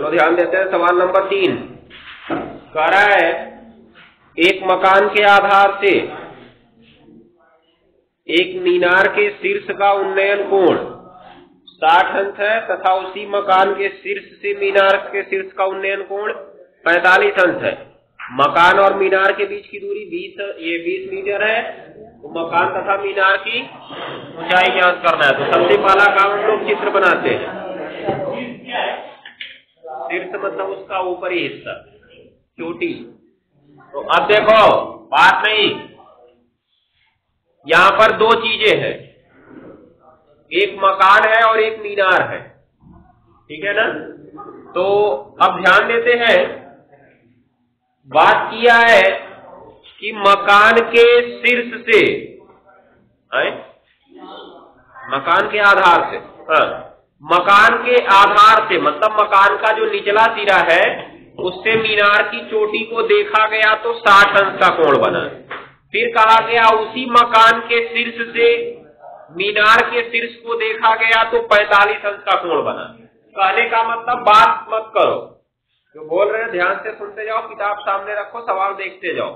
चलो ध्यान देते हैं। सवाल नंबर 3 कह रहा है एक मकान के आधार से एक मीनार के शीर्ष का उन्नयन कोण 60 अंश है तथा उसी मकान के शीर्ष से मीनार के शीर्ष का उन्नयन कोण 45 अंश है। मकान और मीनार के बीच की दूरी 20 मीटर है। तो मकान तथा मीनार की ऊंचाई ज्ञात करना है। तो सबसे पहला काम हम लोग चित्र बनाते हैं। शीर्ष मतलब उसका ऊपरी हिस्सा, चोटी। तो अब देखो बात नहीं, यहां पर दो चीजें हैं, एक मकान है और एक मीनार है, ठीक है ना। तो अब ध्यान देते हैं, बात किया है कि मकान के शीर्ष से, मकान के आधार से, मकान के आधार से मतलब मकान का जो निचला सिरा है उससे मीनार की चोटी को देखा गया तो 60 अंश का कोण बना। फिर कहा गया उसी मकान के शीर्ष से मीनार के शीर्ष को देखा गया तो 45 अंश का कोण बना। कहने का मतलब बात मत करो, जो बोल रहे हैं ध्यान से सुनते जाओ, किताब सामने रखो, सवाल देखते जाओ।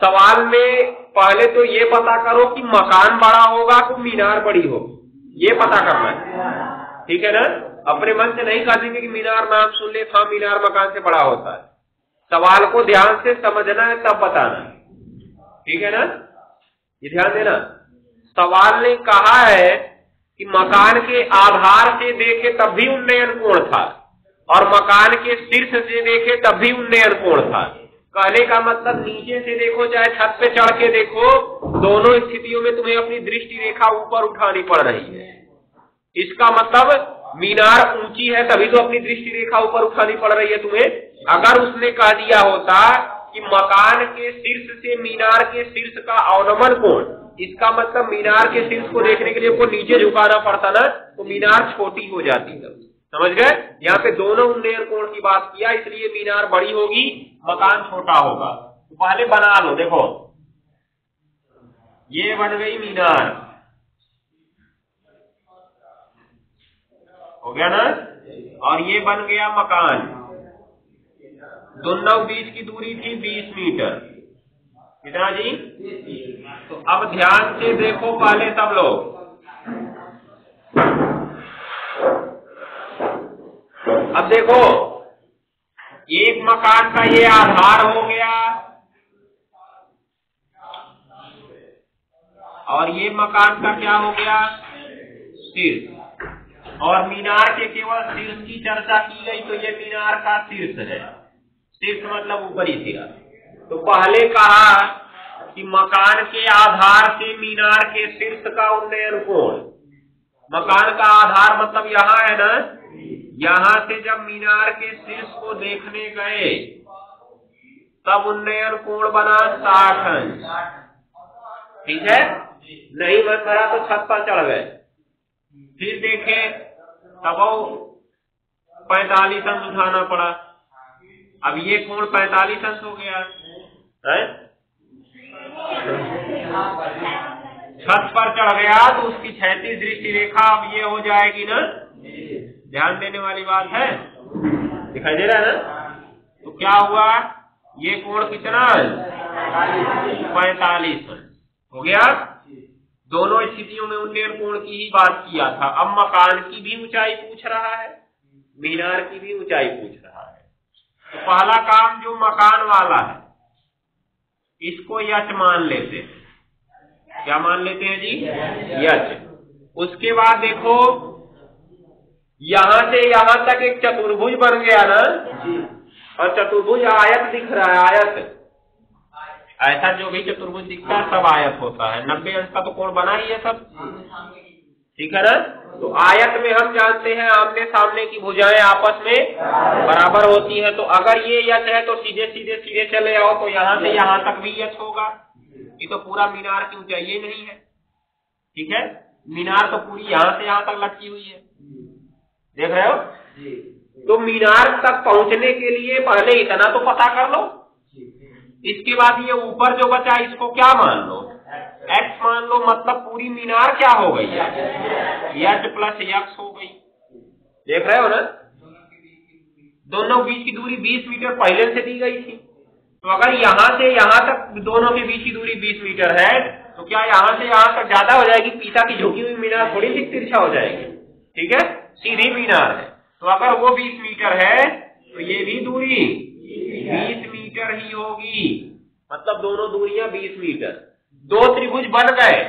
सवाल में पहले तो ये पता करो कि मकान बड़ा होगा तो मीनार बड़ी होगी, ये पता करना है, ठीक है ना। अपने मन से नहीं कह देंगे कि मीनार नाम सुन ले, हाँ मीनार मकान से बड़ा होता है। सवाल को ध्यान से समझना है तब बताना है, ठीक है ना। ये ध्यान देना, सवाल ने कहा है कि मकान के आधार से देखे तब भी उन्नयन कोण था और मकान के शीर्ष से देखे तब भी उन्नयन कोण था। कहने का मतलब नीचे से देखो चाहे छत पे चढ़ के देखो, दोनों स्थितियों में तुम्हें अपनी दृष्टि रेखा ऊपर उठानी पड़ रही है। इसका मतलब मीनार ऊंची है तभी तो अपनी दृष्टि रेखा ऊपर उठानी पड़ रही है तुम्हें। अगर उसने कह दिया होता कि मकान के शीर्ष से मीनार के शीर्ष का अवनमन कोण, इसका मतलब मीनार के शीर्ष को देखने के लिए को नीचे झुकाना पड़ता ना, तो मीनार छोटी हो जाती है। समझ गए, यहाँ पे दोनों उन्नयन कोण की बात किया, इसलिए मीनार बड़ी होगी, मकान छोटा होगा। तो पहले बना लो, देखो ये बन गई मीनार, हो गया ना, और ये बन गया मकान। दोनों बीच की दूरी थी 20 मीटर, कितना जी? तो अब ध्यान से देखो पहले सब लोग, अब देखो एक मकान का ये आधार हो गया और ये मकान का क्या हो गया, शीर्ष। और मीनार के केवल शीर्ष की चर्चा की गई तो ये मीनार का शीर्ष है, शीर्ष मतलब ऊपरी सिरा। तो पहले कहा कि मकान के आधार से मीनार के शीर्ष का उन्नयन कोण, मकान का आधार मतलब यहाँ है ना, यहां से जब मीनार के शीर्ष को देखने गए तब उन्नयन कोण बना 60 अंश, ठीक है। नहीं बन रहा तो छत पर चढ़ गए, फिर देखे तब 45 अंश उठाना पड़ा। अब ये कोण 45 अंश हो गया है? छत पर चढ़ गया तो उसकी क्षैतिज दृष्टि रेखा अब ये हो जाएगी ना, ध्यान देने वाली बात है, दिखाई दे रहा है ना। तो क्या हुआ, ये कोण कितना, 45 हो गया। दोनों स्थितियों में उन्नयन कोण की ही बात किया था। अब मकान की भी ऊंचाई पूछ रहा है, मीनार की भी ऊंचाई पूछ रहा है। तो पहला काम जो मकान वाला है इसको यच मान लेते हैं, क्या मान लेते हैं जी, यच। उसके बाद देखो यहां से यहां तक एक चतुर्भुज बन गया ना, और चतुर्भुज आयत दिख रहा है, आयत। ऐसा जो भी चतुर्भुज दिखता है सब आयत होता है, 90 अंश का तो कोण बना ही है सब, ठीक है ना। तो आयत में हम जानते हैं आमने सामने की भुजाएं आपस में बराबर होती है। तो अगर ये यच है तो सीधे सीधे सीधे चले आओ तो यहां से यहां तक भी यच होगा। ये तो पूरा मीनार की ऊंचाई ये नहीं है, ठीक है। मीनार तो पूरी यहां से यहां तक लटकी हुई है, देख रहे हो। तो मीनार तक पहुंचने के लिए पहले इतना तो पता कर लो, इसके बाद ये ऊपर जो बचा इसको क्या मान लो, x मान लो, मतलब पूरी मीनार क्या हो गई, यच प्लस यक्स हो गई, देख रहे हो ना। दोनों बीच की दूरी 20 मीटर पहले से दी गई थी। तो अगर यहाँ से यहाँ तक दोनों के बीच की दूरी 20 मीटर है तो क्या यहाँ से यहाँ तक ज्यादा हो जाएगी? पीछा की झुकी हुई मीनार थोड़ी सी तिरछा हो जाएगी, ठीक है, सीधी मीनार है। तो अगर वो 20 मीटर है तो ये भी दूरी 20 मीटर ही होगी, मतलब दोनों दूरियां 20 मीटर। दो त्रिभुज बन गए,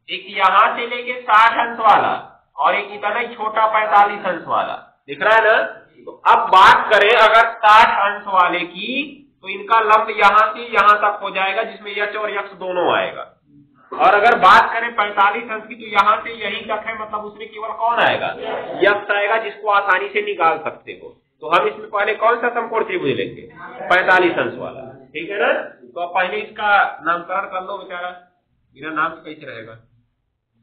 एक यहाँ से लेके 60 अंश वाला और एक इतना ही छोटा 45 अंश वाला, दिख रहा है ना। तो अब बात करें अगर 60 अंश वाले की, तो इनका लंब यहाँ से यहाँ तक हो जाएगा, जिसमें यक्ष और यक्ष दोनों आएगा। और अगर बात करें 45 अंश की, तो यहाँ से यहीं तक है, मतलब उसमें केवल कौन आएगा? यक्ष आएगा, जिसको आसानी से निकाल सकते हो। तो हम इसमें पहले कौन सा समकोण त्रिभुज लेंगे? 45 अंश वाला, ठीक है ना। तो अब पहले इसका नामकरण कर लो बेचारा, मेरा नाम कैसे रहेगा?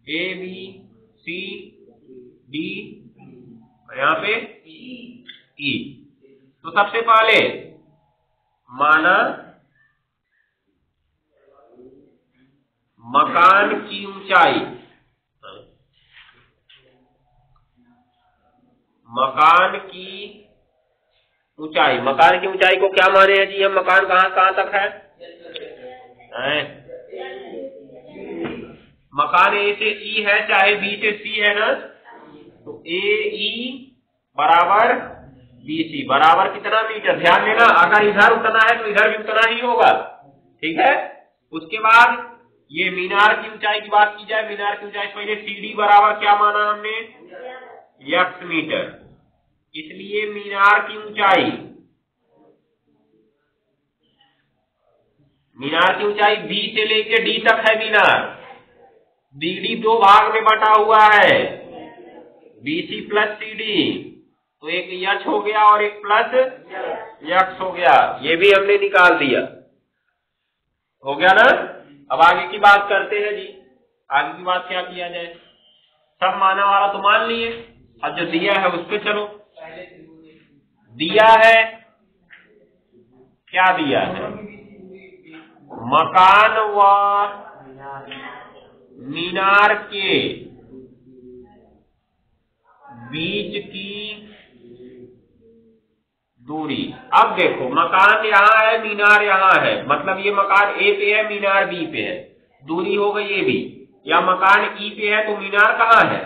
ए बी सी डी, यहाँ पे ई। तो सबसे पहले माना मकान की ऊंचाई, मकान की ऊंचाई, मकान की ऊंचाई को क्या माने हैं जी हम? मकान कहाँ तक है? मकान ए से ई है, चाहे बी से सी है ना, तो ए ई बराबर बी सी बराबर कितना मीटर? ध्यान देना, अगर इधर उतना है तो इधर भी उतना ही होगा, ठीक है। उसके बाद ये मीनार की ऊंचाई की बात की जाए, मीनार की ऊंचाई पहले सीडी बराबर क्या माना हमने? यक्स मीटर। इसलिए मीनार की ऊंचाई, मीनार की ऊंचाई बी से लेके डी तक है मीनार। बीडी दो भाग में बटा हुआ है, बीसी प्लस सीडी, तो एक यक्ष हो गया और एक प्लस यक्ष हो गया, ये भी हमने निकाल दिया, हो गया ना। अब आगे की बात करते हैं जी, आगे की बात क्या किया जाए? सब माना वाला तो मान लिए, अब जो दिया है उस पे चलो। दिया है क्या? दिया है मकान व मीनार के बीच की दूरी। अब देखो, मकान यहाँ है, मीनार यहाँ है, मतलब ये मकान ए पे है, मीनार बी पे है, दूरी हो गई ए बी। या मकान ई पे है तो मीनार कहाँ है?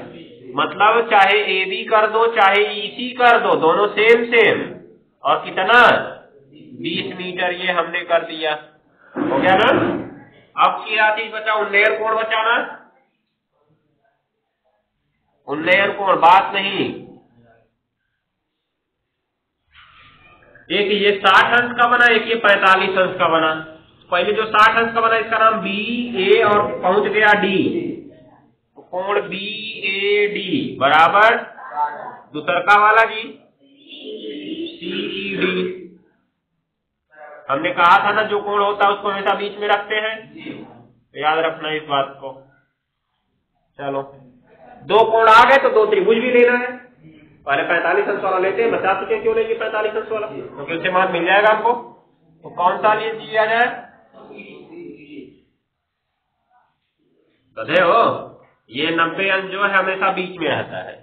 मतलब चाहे ए बी कर दो चाहे ई सी कर दो, दोनों सेम सेम। और कितना? 20 मीटर, ये हमने कर दिया, हो गया ना। अब क्या चीज बचा? उन्नयन कोण बचा ना, उन्नयन कोण, बात नहीं। एक ये 60 अंश का बना, एक ये 45 अंश का बना। पहले जो 60 अंश का बना इसका नाम बी ए और पहुंच गया डी, तो कोण बी ए डी बराबर दूसरका वाला जी सी ई डी। हमने कहा था ना जो कोण होता है उसको हमेशा बीच में रखते हैं, तो याद रखना इस बात को। चलो, दो कोण आ गए तो दो त्रिभुज भी लेना है। पहले 45 अंश वाला लेते हैं, बता चुके क्यों लेंगे 45 अंश वाला, क्योंकि उससे मान मिल जाएगा हमको। तो कौन सा लिए दिया जाए? गधे हो, ये 90 अंश जो है हमेशा बीच में रहता है,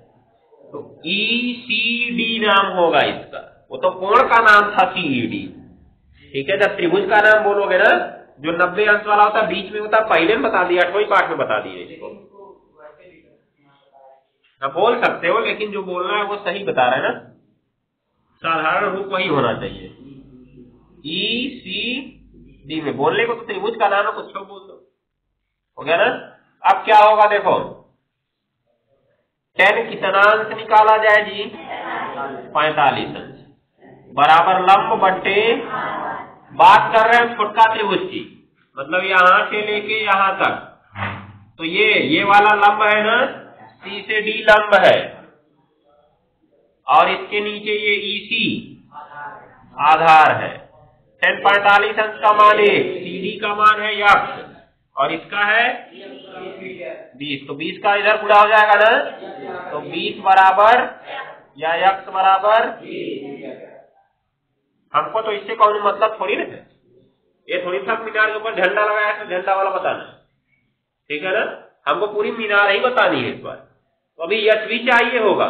तो ई सी डी नाम होगा इसका। वो तो कोण का नाम था सी ई डी, ठीक है। जब त्रिभुज का नाम बोलोगे ना, जो 90 अंश वाला होता बीच में होता, पहले में बता दिया, 8वें पाठ में बता दिए इसको। आप बोल सकते हो, लेकिन जो बोलना है वो सही बता रहा है ना, साधारण रूप वही होना चाहिए। ई सी डी में बोलने को तो त्रिभुज का नाम है, कुछ बोल दो, हो गया ना। अब क्या होगा देखो, 10 कितना अंश निकाला जाए जी? 45 अंश बराबर लंब बट्टे, बात कर रहे हैं छोटका त्रिभुज की, मतलब यहाँ से लेके यहाँ तक, तो ये वाला लंब है ना, सी से डी लंब है, और इसके नीचे ये ई सी आधार है। 10 45 अंश का मान 1, सी डी का मान है यक्ष, और इसका है 20, तो 20 का इधर गुणा हो जाएगा ना, तो 20 बराबर या यक्ष बराबर। हमको तो इससे कौन मतलब थोड़ी ना है, ये थोड़ी सा मीनार के ऊपर झंडा लगाया है, झंडा वाला बताना, ठीक है ना। हमको पूरी मीनार ही बतानी है इस बार, तो अभी यक्ष भी चाहिए होगा।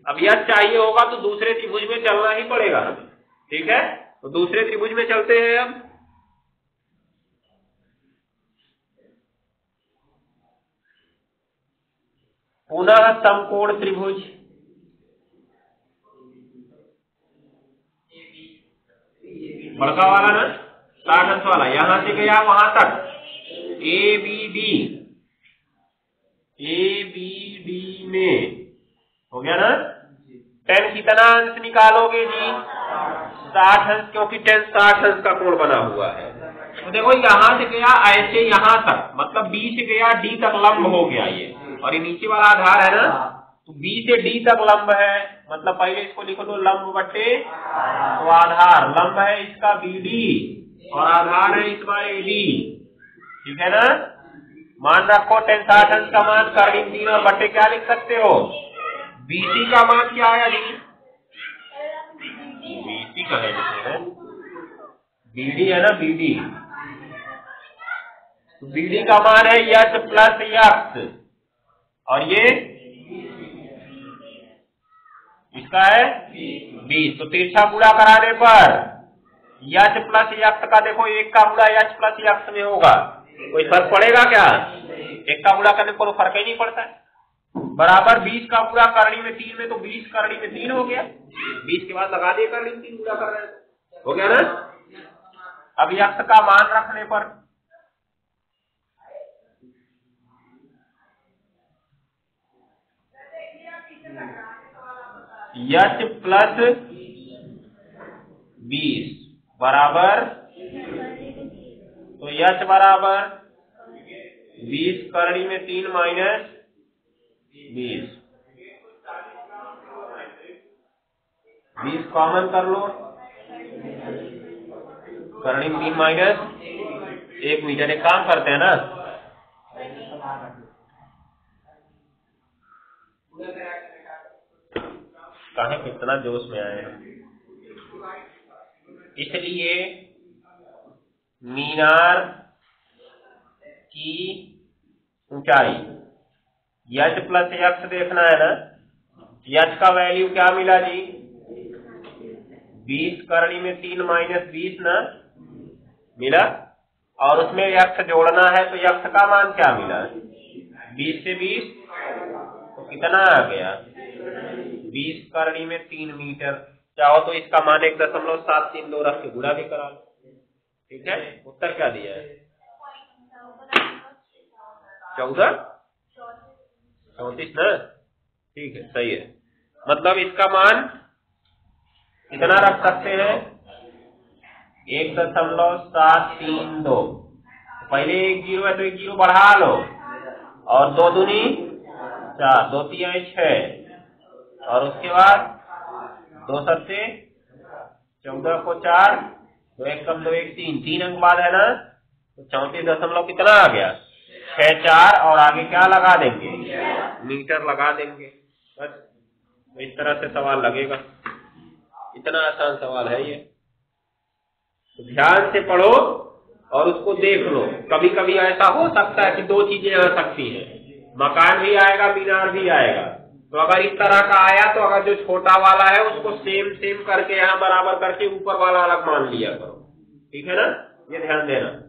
अब यह चाहिए होगा तो दूसरे त्रिभुज में चलना ही पड़ेगा, ठीक है। तो दूसरे त्रिभुज में चलते हैं अब। पुनः समकोण त्रिभुज, बड़का वाला ना 60 अंश वाला, यहां से गया वहां तक ABD में हो गया ना। tan कितना अंश निकालोगे जी? 60 अंश, क्योंकि tan 60 अंश का कोण बना हुआ है। तो देखो यहां से गया ऐसे यहां तक, मतलब B से गया D तक लंब हो गया ये, और ये नीचे वाला आधार है ना, तो B से D तक लंब है, मतलब पहले इसको लिखो तो लंब बटे तो आधार, लंब है इसका BD और आधार है इसका AD, ठीक है ना। मान रखो tan 60 अंश का मान करनी 3 और बटे क्या लिख सकते हो? BC का मान क्या आया जी? BC का है BD है ना, BD। तो BD का मान है यच प्लस यक्स, और ये इसका है 20। तो तिरछा गुणा कराने पर यच प्लस यक्स का देखो, एक का गुणा यच प्लस यक्स में होगा, कोई फर्क पड़ेगा क्या? एक का गुणा करने पर फर्क ही नहीं पड़ता है। बराबर 20 का गुणा करनी में 3 में, तो 20 करनी में 3 हो गया, 20 के बाद लगा दिए करनी में 3 गुणा कर रहे हैं, हो गया ना। अब यक्स का मान रखने पर यच प्लस 20 बराबर, तो यच बराबर 20 करनी में 3 माइनस 20, 20 कॉमन कर लो, करनी में 3 माइनस 1 मीटर। एक काम करते हैं ना, कहे कितना जोश में आए हैं। इसलिए मीनार की ऊंचाई यच प्लस यक्स देखना है ना। यच का वैल्यू क्या मिला जी? 20 करनी में 3 माइनस 20 ना मिला, और उसमें यक्स जोड़ना है, तो यक्स का मान क्या मिला? 20 से 20 तो कितना आ गया? 20 करनी में 3 मीटर। चाहो तो इसका मान 1.732 रख के गुणा भी करा लो, ठीक है। उत्तर क्या दिया है? 34 ना, ठीक है, सही है। मतलब इसका मान कितना रख सकते हैं? 1.732। पहले एक जीरो है तो एक जीरो बढ़ा लो, और 2 दूनी 4, 2 तिया 6, और उसके बाद 2 सत्ते 14 को 4, 2 1 कम 2 1 3 अंक बाद है ना, तो 34 कितना आ गया? 64, और आगे क्या लगा देंगे? मीटर लगा देंगे, बस। इस तरह से सवाल लगेगा, इतना आसान सवाल है ये। तो ध्यान से पढ़ो और उसको देख लो। कभी कभी ऐसा हो सकता है कि 2 चीजें आ सकती हैं, मकान भी आएगा, मीनार भी आएगा। तो अगर इस तरह का आया तो अगर जो छोटा वाला है उसको सेम करके यहाँ बराबर करके ऊपर वाला अलग मान लिया करो, ठीक है ना, ये ध्यान देना।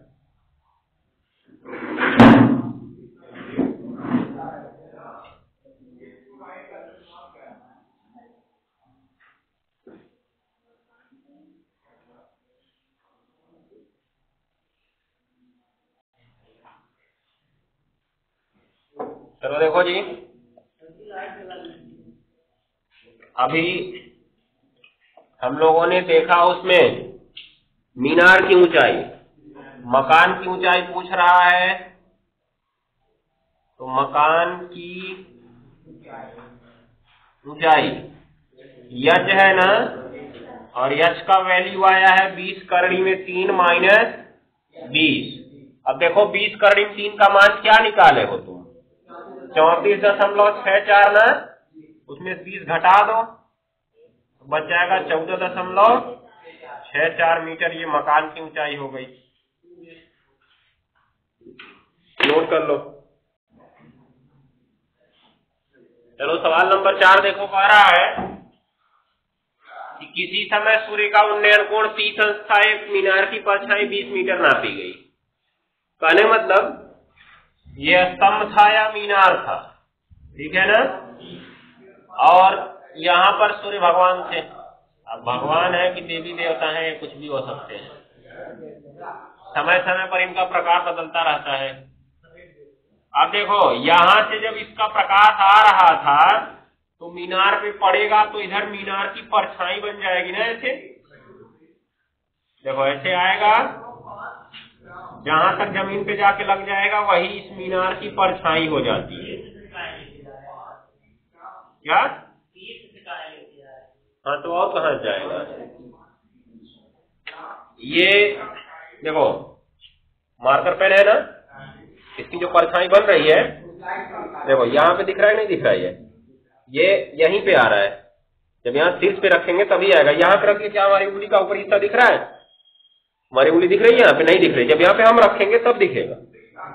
चलो देखो जी, अभी हम लोगों ने देखा उसमें मीनार की ऊंचाई, मकान की ऊंचाई पूछ रहा है, तो मकान की ऊंचाई यच है ना, और यच का वैल्यू आया है 20 करनी में 3 माइनस 20। अब देखो 20 करनी में 3 का मान क्या निकाले हो तुम? 34.64 ना, उसमें 20 घटा दो, बच जाएगा 14.64 मीटर। ये मकान की ऊंचाई हो गई, नोट कर लो। चलो सवाल नंबर नंबर 4 देखो, कह रहा है कि किसी समय सूर्य का उन्नयन कोण 30 अंश था, एक मीनार की परछाई 20 मीटर नापी गई। कहने मतलब ये स्तंभ था या मीनार था, ठीक है ना, और यहाँ पर सूर्य भगवान थे। अब भगवान है कि देवी देवता है, कुछ भी हो सकते हैं, समय समय पर इनका प्रकाश बदलता रहता है। अब देखो यहां से जब इसका प्रकाश आ रहा था तो मीनार पे पड़ेगा तो इधर मीनार की परछाई बन जाएगी ना, ऐसे देखो ऐसे आएगा, जहां तक जमीन पे जाके लग जाएगा वही इस मीनार की परछाई हो जाती है। क्या? हाँ, तो और कहाँ जाएगा? ये देखो मार्कर पेन है ना, इसकी जो परछाई बन रही है, देखो यहाँ पे दिख रहा है नहीं दिख रहा है, ये यहीं पे आ रहा है। जब यहाँ शीर्ष पे रखेंगे तभी आएगा। यहाँ पे रखिए, क्या हमारी उंगली का ऊपर हिस्सा दिख रहा है? हमारी उंगली दिख रही है? यहाँ पे नहीं दिख रही। जब यहाँ पे हम रखेंगे तब दिखेगा।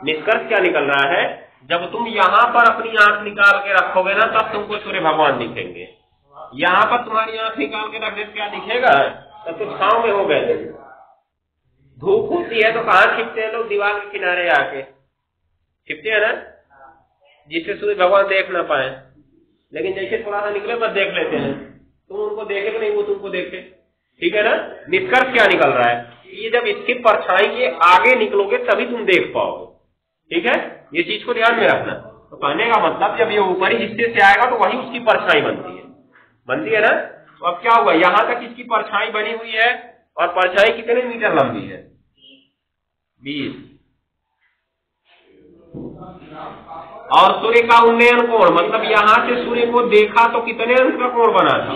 निष्कर्ष क्या निकल रहा है, जब तुम यहाँ पर अपनी आंख निकाल के रखोगे ना तब तुमको सूर्य भगवान दिखेंगे। यहाँ पर तुम्हारी आंख निकाल के रखने से क्या दिखेगा? तब तो छांव में हो गए। धूप होती है तो कहाँ छिपते हैं लोग? दीवार के किनारे आके छिपते हैं ना, जिससे सूर्य भगवान देख ना पाए। लेकिन जैसे थोड़ा सा निकले बस देख लेते हैं। तुम उनको देखे कि नहीं, वो तुमको देखे, ठीक है ना। निष्कर्ष क्या निकल रहा है, ये जब इसकी परछाई के आगे निकलोगे तभी तुम देख पाओगे, ठीक है। ये चीज को ध्यान में रखना। तो कहने का मतलब जब ये ऊपरी हिस्से से आएगा तो वही उसकी परछाई बनती है ना। तो अब क्या हुआ, यहां तक इसकी परछाई बनी हुई है और परछाई कितने मीटर लंबी है? 20। और सूर्य का उन्नयन कोण मतलब यहां से सूर्य को देखा तो कितने अंश का कोण बना था?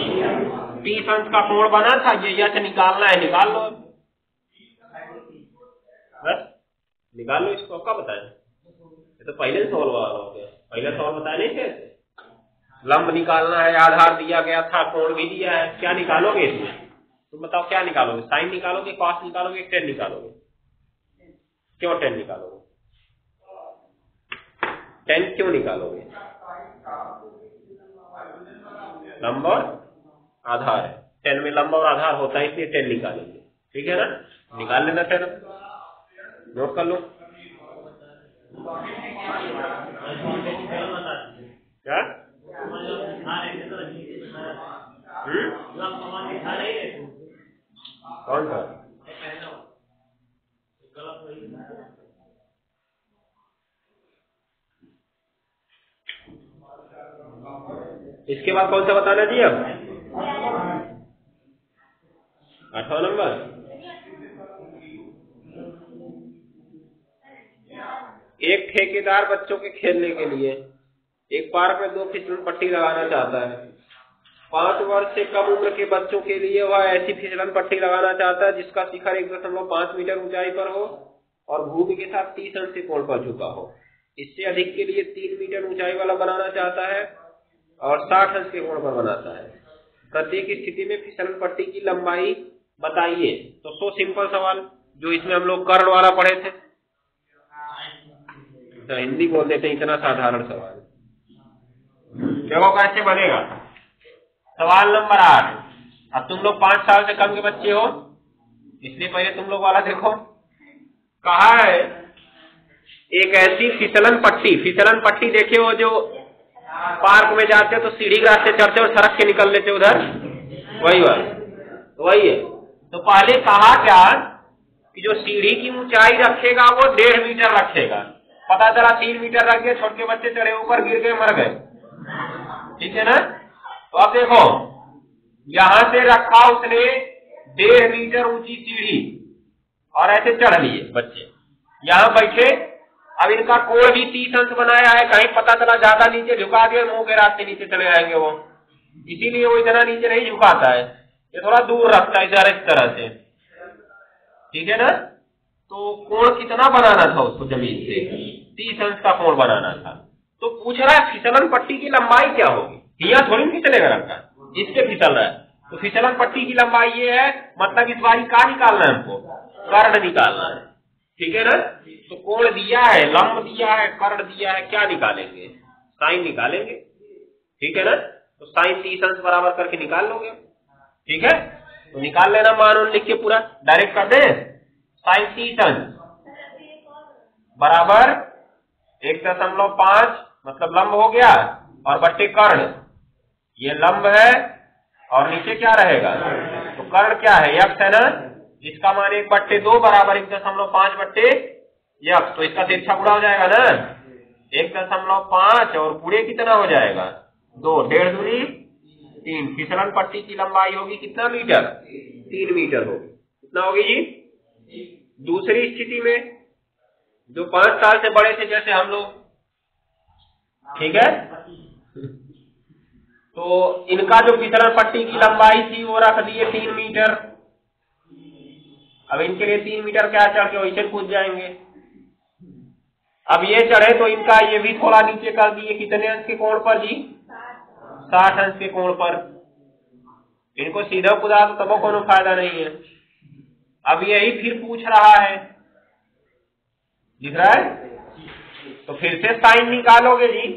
30 अंश का कोण बना था। ये यश निकालना है, निकाल लो, बस निकाल लो। इसको क्या बताएं, ये तो पहले सवाल हो गया। पहले सवाल बताया नहीं कैसे? लंब निकालना है, आधार दिया गया था, कोण भी दिया है। क्या निकालोगे इसमें? तुम बताओ क्या निकालोगे? साइन निकालोगे, कॉस निकालोगे, टेन निकालोगे? क्यों टेन निकालोगे? टेन क्यों निकालोगे? लंब और आधार है, टेन में लंब और आधार होता है, इसलिए टेन निकालेंगे, ठीक है ना। निकाल लेना टेन, नोट कर लो। क्या? कौन सा? इसके बाद कौन सा बताना जी? अब 8वां नंबर। एक ठेकेदार बच्चों के खेलने के लिए एक पार्क में 2 फिसलन पट्टी लगाना चाहता है। 5 वर्ष से कम उम्र के बच्चों के लिए वह ऐसी फिसलन पट्टी लगाना चाहता है जिसका शिखर 1.5 मीटर ऊंचाई पर हो और भूमि के साथ 30 अंश से कोण पर झुका हो। इससे अधिक के लिए 3 मीटर ऊंचाई वाला बनाना चाहता है और 60 अंश के कोण पर बनाता है। प्रत्येक स्थिति में फिसलन पट्टी की लंबाई बताइए। तो सो सिंपल सवाल, जो इसमें हम लोग कर्ण वाला पढ़े थे, तो हिंदी बोल देते हैं, इतना साधारण सवाल। देखो कैसे बनेगा। सवाल नंबर 8। अब तुम लोग 5 साल से कम के बच्चे हो, इसलिए पहले तुम लोग वाला देखो। कहा है एक ऐसी फिसलन पट्टी देखे हो जो पार्क में जाते हो तो सीढ़ी के रास्ते चढ़ते और सड़क के निकल लेते उधर, वही है। तो पहले कहा क्या कि जो सीढ़ी की ऊंचाई रखेगा वो 1.5 मीटर रखेगा। पता चला 3 मीटर रख गए, छोटे बच्चे चढ़े ऊपर, गिर गए, मर गए, ठीक है ना। तो अब देखो यहां से रखा उसने 1.5 मीटर ऊंची सीढ़ी और ऐसे चढ़ लिए बच्चे, यहां बैठे। अब इनका कोण भी 30 अंश बनाया है, कहीं पता चला ज्यादा नीचे झुका दिया, मुंह के रास्ते नीचे चले आएंगे वो, इसीलिए वो इतना नीचे नहीं झुकाता है, ये थोड़ा दूर रखता है इस तरह से, ठीक है ना। तो कोण कितना बनाना था उसको? जमीन से 30 अंश का कोण बनाना था। तो पूछ रहा है फिसलन पट्टी की लंबाई क्या होगी? यहाँ थोड़ी नहीं चलेगा, रखा इस पे फिसल रहा है। तो फिसलन पट्टी की लंबाई ये है, मतलब इस बारी क्या निकालना है हमको? कर्ण निकालना है, ठीक है ना। तो कोण दिया है, लंब दिया है, कर्ण दिया है, क्या निकालेंगे? साइन निकालेंगे, ठीक है ना। तो साइन 30 अंश बराबर करके निकाल लोगे। ठीक है, तो निकाल लेना मान उन लिख के पूरा डायरेक्ट कर दे। साइन 30 अंश बराबर 1.5 मतलब लंब हो गया और बट्टे कर्ण, ये लंब है और नीचे क्या रहेगा, तो कर्ण क्या है, यक्ष है ना, इसका मान 1/2 बराबर 1.5 बट्टे यक्ष, तो इसका तिरछा गुणा हो जाएगा ना 1.5 और पूरे कितना हो जाएगा 2, 1.5 दूनी 3। फिसलन पट्टी की लंबाई होगी कितना मीटर, 3 मीटर होगी। कितना होगी जी। दूसरी स्थिति में जो 5 साल से बड़े थे जैसे हम लोग, ठीक है, तो इनका जो फिसलन पट्टी की लंबाई थी वो रख दिए 3 मीटर। अब इनके लिए 3 मीटर क्या चढ़ के वैसे कूद जाएंगे। अब ये चढ़े तो इनका ये भी थोड़ा नीचे कर दिए, कितने अंश के कोण पर जी, 60 अंश के कोण पर। इनको सीधा कूदा तो तब कोनो फायदा नहीं है। अब यही फिर पूछ रहा है, दिख रहा है, तो फिर से साइन निकालोगे जी,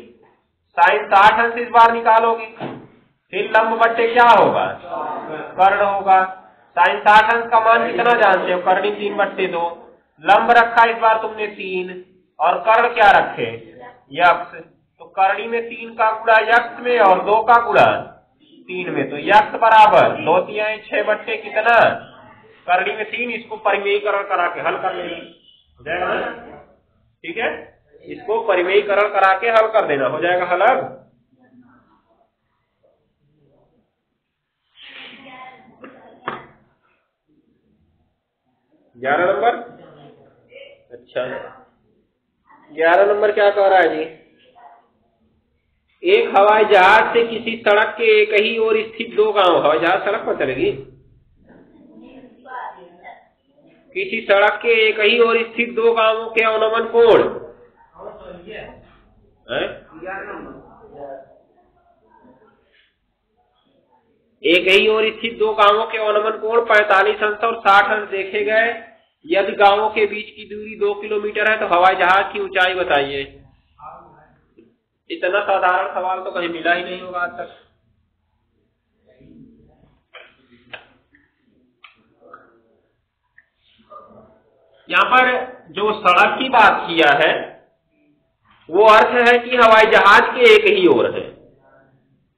साइन 60 अंश इस बार निकालोगे, फिर लंब बट्टे क्या होगा, कर्ण होगा। साइन 60 अंश का मान कितना जानते हो, कर्णी 3/2, लंब रखा इस बार तुमने 3 और कर्ण क्या रखे, यक्ष, तो कर्णी में 3 का गुणा यक्ष में और 2 का गुणा 3 में, तो यक्ष बराबर 2 तिहाई 6 बट्टे कितना, कर्णी में 3। इसको परिमेयीकरण करा के हल कर लेना हो जाएगा ना, ठीक है, इसको परिमेयीकरण करा के हल कर देना हो जाएगा हल। अब 11 नंबर, अच्छा 11 नंबर क्या कह रहा है जी, एक हवाई जहाज से किसी सड़क के एक ही ओर स्थित 2 गांव, हवाई जहाज सड़क पर चलेगी, किसी सड़क के एक ही ओर स्थित 2 गांवों के अवनमन कोण, एक ही ओर स्थित 2 गांवों के अवनमन कोण 45 अंश और 60 अंश देखे गए। यदि गांवों के बीच की दूरी 2 किलोमीटर है तो हवाई जहाज की ऊंचाई बताइए। इतना साधारण सवाल तो कहीं मिला ही नहीं होगा आज तक। यहाँ पर जो सड़क की बात किया है वो अर्थ है कि हवाई जहाज के एक ही ओर है,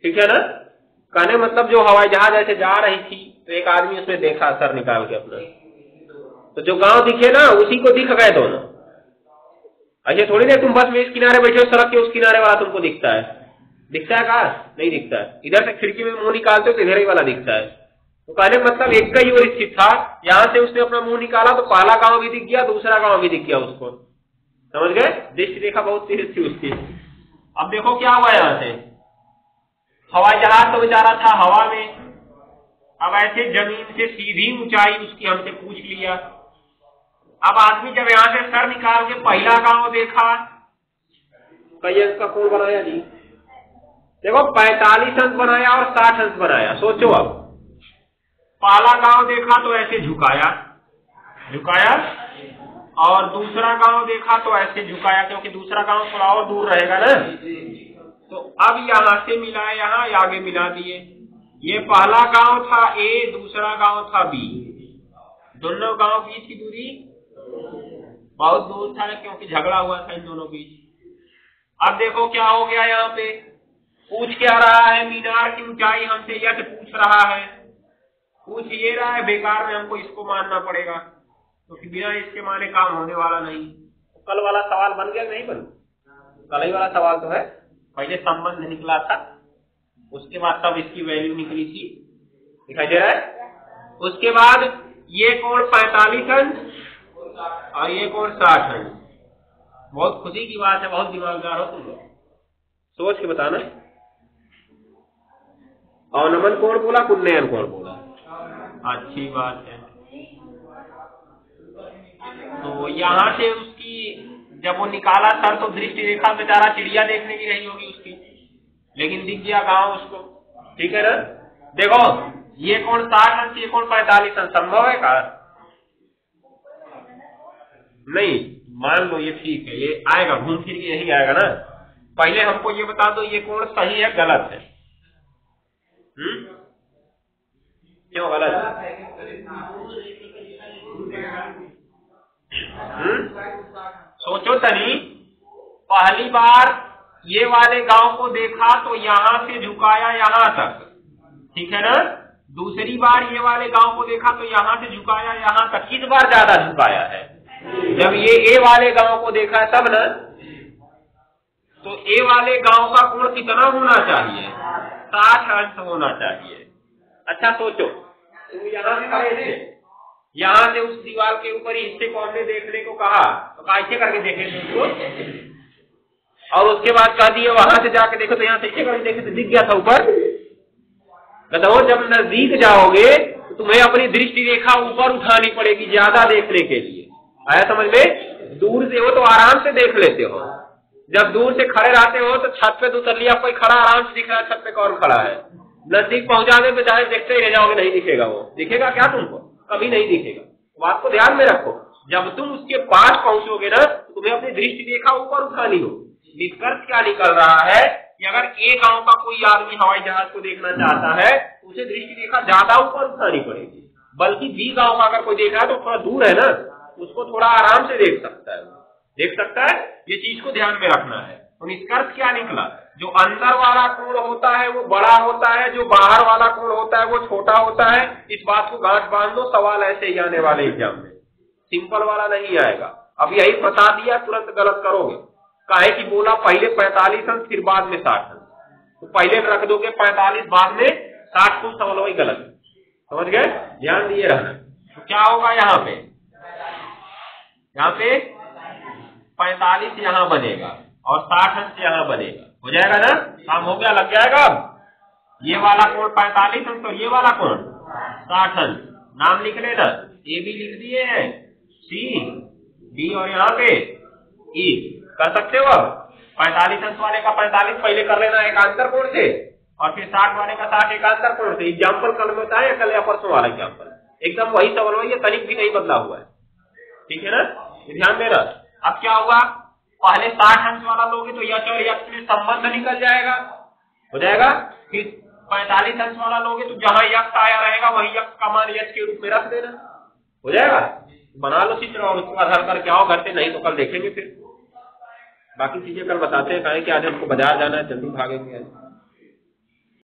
ठीक है ना। कहने मतलब जो हवाई जहाज ऐसे जा रही थी तो एक आदमी उसमें देखा सर निकाल के अपना, तो जो गांव दिखे ना उसी को दिख गए दोनों। ऐसे थोड़ी देर तुम बस में इस किनारे बैठे हो, सड़क के उस किनारे वाला तुमको दिखता है, दिखता है कहा नहीं दिखता है, इधर से खिड़की में मुंह निकालते हो तो इधर ही वाला दिखता है। तो कहने मतलब एक का ही ओर स्थित था, यहां से उसने अपना मुंह निकाला तो पहला गांव भी दिख गया, दूसरा गांव भी दिख गया उसको, समझ गए, दृष्टि रेखा बहुत तेज थी उसकी। अब देखो क्या हुआ, यहां से हवाई जहाज तो बेचारा था हवा में, अब ऐसे जमीन से सीधी ऊंचाई उसकी हमसे पूछ लिया। अब आदमी जब यहां से सर निकाल के पहला गांव देखा, कई अंश का कोण बनाया जी, देखो 45 अंश बनाया और 60 अंश बनाया। सोचो अब पहला गांव देखा तो ऐसे झुकाया झुकाया और दूसरा गांव देखा तो ऐसे झुकाया, क्योंकि दूसरा गांव थोड़ा और दूर रहेगा ना। तो अब यहां से मिला, यहाँ आगे मिला दिए। ये पहला गांव था ए, दूसरा गांव था बी, दोनों गांव बीच की दूरी बहुत दूर था क्योंकि झगड़ा हुआ था इन दोनों बीच। अब देखो क्या हो गया, यहाँ पे पूछ क्या रहा है, मीनार की ऊंचाई हमसे यह पूछ रहा है, पूछ ये रहा है बेकार में, हमको इसको मानना पड़ेगा क्योंकि बिना इसके माने काम होने वाला नहीं। तो कल वाला सवाल बन गया नहीं बन, कल ही वाला सवाल तो है, पहले संबंध निकला था उसके बाद तब इसकी वैल्यू निकली थी, दिखाई दे रहा है। उसके बाद ये कोण 45 अंश और ये कोण 60 अंश। बहुत खुशी की बात है, बहुत दिमागदार हो तुम लोग, सोच के बताना। अवनमन कोण बोला, उन्नयन कोण बोला, अच्छी बात है। तो यहाँ से उसकी जब वो निकाला सर तो दृष्टि रेखा बेचारा चिड़िया देखने की रही होगी उसकी, लेकिन दिख गया गांव उसको, ठीक है ना। देखो ये कोण 60 अंश, ये कोण 45 अंश, संभव है का नहीं, मान लो ये ठीक है, ये आएगा घूम फिर के यही आएगा ना। पहले हमको ये बता दो ये कोण सही है गलत है, क्यों गलत? सोचो तनी, पहली बार ये वाले गांव को देखा तो यहां से झुकाया यहां तक, ठीक है ना। दूसरी बार ये वाले गांव को देखा तो यहां से झुकाया यहां तक। किस बार ज्यादा झुकाया है? जब ये ए वाले गांव को देखा है तब ना। तो ए वाले गांव का कोण कितना होना चाहिए? 60 अंश होना चाहिए। अच्छा सोचो, तुम यहाँ से खड़े थे, यहाँ से उस दीवार के ऊपर ही हिस्से को हमने देखने को कहा, तो कैसे करके देखे उसको, और उसके बाद कह दिए वहां से जाके देखो, तो यहाँ से ऐसे करके देखे तो दिख गया था ऊपर। बताओ, जब नजदीक जाओगे तो तुम्हें अपनी दृष्टि रेखा ऊपर उठानी पड़ेगी ज्यादा देखने के लिए। आया समझ में? दूर से हो तो आराम से देख लेते हो, जब दूर से खड़े रहते हो तो छत पे दूसरिया कोई खड़ा आराम से दिख रहा है, छत पे कौन खड़ा है। नजदीक पहुंचाने पे चाहे देखते ही रह जाओगे, नहीं दिखेगा। वो दिखेगा क्या तुमको? कभी नहीं दिखेगा। बात को ध्यान में रखो, जब तुम उसके पास पहुंचोगे ना तो तुम्हें अपनी दृष्टि रेखा ऊपर उठानी हो। निष्कर्ष क्या निकल रहा है कि अगर ए गांव का कोई आदमी हवाई जहाज को देखना चाहता है तो उसे दृष्टि रेखा ज्यादा ऊपर उठानी पड़ेगी। बल्कि बी गांव का अगर कोई देख रहा है तो थोड़ा दूर है ना, उसको थोड़ा आराम से देख सकता है, देख सकता है। ये चीज को ध्यान में रखना है। तो निष्कर्ष क्या निकला? जो अंदर वाला कोण होता है वो बड़ा होता है, जो बाहर वाला कोण होता है वो छोटा होता है। इस बात को गांठ बांध दो, सवाल ऐसे ही आने वाले एग्जाम में, सिंपल वाला नहीं आएगा। अब यही बता दिया, तुरंत गलत करोगे। काहे कि बोला पहले 45 अंश फिर बाद में 60 अंश, तो पहले रख दोगे 45 बाद में 60 को, सवाल वही गलत। समझ गए? ध्यान दिए रहना। तो क्या होगा यहाँ पे 45 यहाँ बनेगा और 60 अंश यहाँ बनेगा। हो जाएगा ना? काम हो गया, लग जाएगा। अब ये वाला कोण 45 अंश और ये वाला कोण 60 अंश। नाम लिख लेना, ए भी लिख दिए हैं, सी डी और यहाँ पे ई कर सकते हो। 45 अंश वाले का 45 पहले कर लेना एकांतर कोण से, और फिर 60 वाले का 60 एकांतर कोण से। एग्जाम्पल कल में बताया, कल या परसों वाला एग्जाम्पल, एकदम वही सवाल वही है, तनिक भी नहीं बदला हुआ है। ठीक है ना? ध्यान देना। अब क्या हुआ, पहले 60 अंश वाला लोगे तो यक्ष और यक्ष में संबंध निकल जाएगा, हो जाएगा। फिर 45 अंश वाला लोगे तो जहां यक्ष आया रहेगा वही यक्ष का मान यक्ष के रूप में रख देना, हो जाएगा। बना लो चित्र और उसको आधार करके आओ घर से, नहीं तो कल देखेंगे। फिर बाकी चीजें कल बताते हैं, कहें कि आज हमको बाजार जाना है, जल्दी भागेंगे।